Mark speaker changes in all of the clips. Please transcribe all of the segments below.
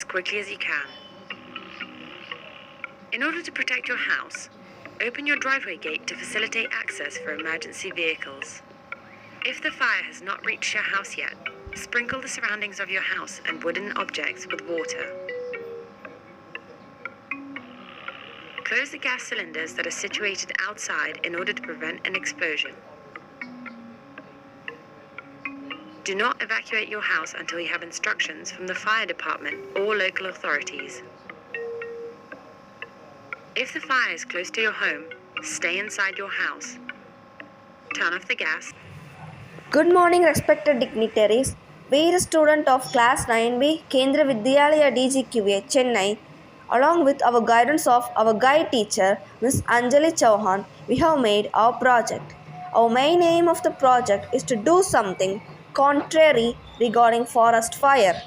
Speaker 1: as quickly as you can. In order to protect your house, open your driveway gate to facilitate access for emergency vehicles. If the fire has not reached your house yet, sprinkle the surroundings of your house and wooden objects with water. Close the gas cylinders that are situated outside in order to prevent an explosion. Do not evacuate your house until you have instructions from the fire department or local authorities. If the fire is close to your home, stay inside your house. Turn off the gas.
Speaker 2: Good morning, respected dignitaries. We, the student of class 9B, Kendra Vidyalaya DGQA, Chennai, along with our guidance of our guide teacher, Miss Anjali Chauhan, we have made our project. Our main aim of the project is to do something contrary regarding forest fire.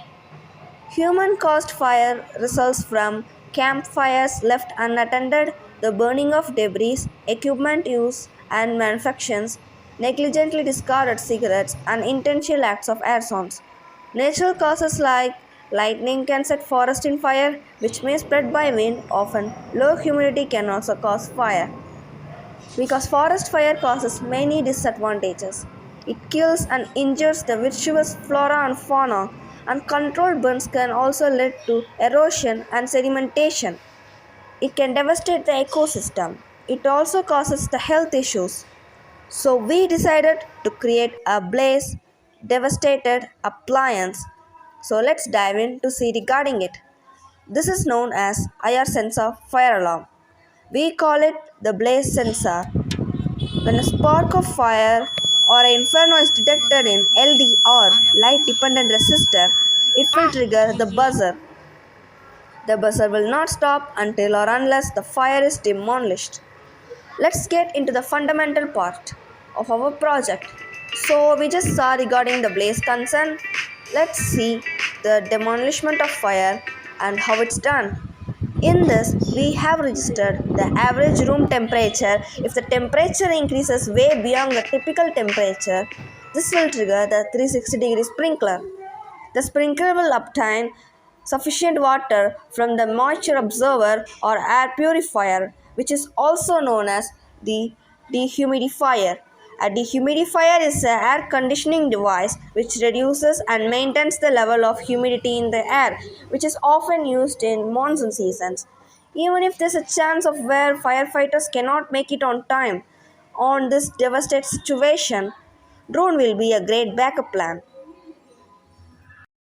Speaker 2: Human-caused fire results from campfires left unattended, the burning of debris, equipment use and manufactions, negligently discarded cigarettes, and intentional acts of arsons. Natural causes like lightning can set forest in fire, which may spread by wind. Often, low humidity can also cause fire. Because forest fire causes many disadvantages. It kills and injures the virtuous flora and fauna, and controlled burns can also lead to erosion and sedimentation. It can devastate the ecosystem. It also causes the health issues. So we decided to create a blaze devastated appliance. So let's dive in to see regarding it. This is known as IR sensor fire alarm. We call it the blaze sensor. When a spark of fire or an inferno is detected in LDR, light dependent resistor, it will trigger the buzzer. The buzzer will not stop until or unless the fire is demolished. Let's get into the fundamental part of our project. So we just saw regarding the blaze concern. Let's see the demolishment of fire and how it's done. In this, we have registered the average room temperature. If the temperature increases way beyond the typical temperature, this will trigger the 360-degree sprinkler. The sprinkler will obtain sufficient water from the moisture absorber or air purifier, which is also known as the dehumidifier. A dehumidifier is an air conditioning device which reduces and maintains the level of humidity in the air, which is often used in monsoon seasons. Even if there's a chance of where firefighters cannot make it on time, on this devastated situation, drone will be a great backup plan.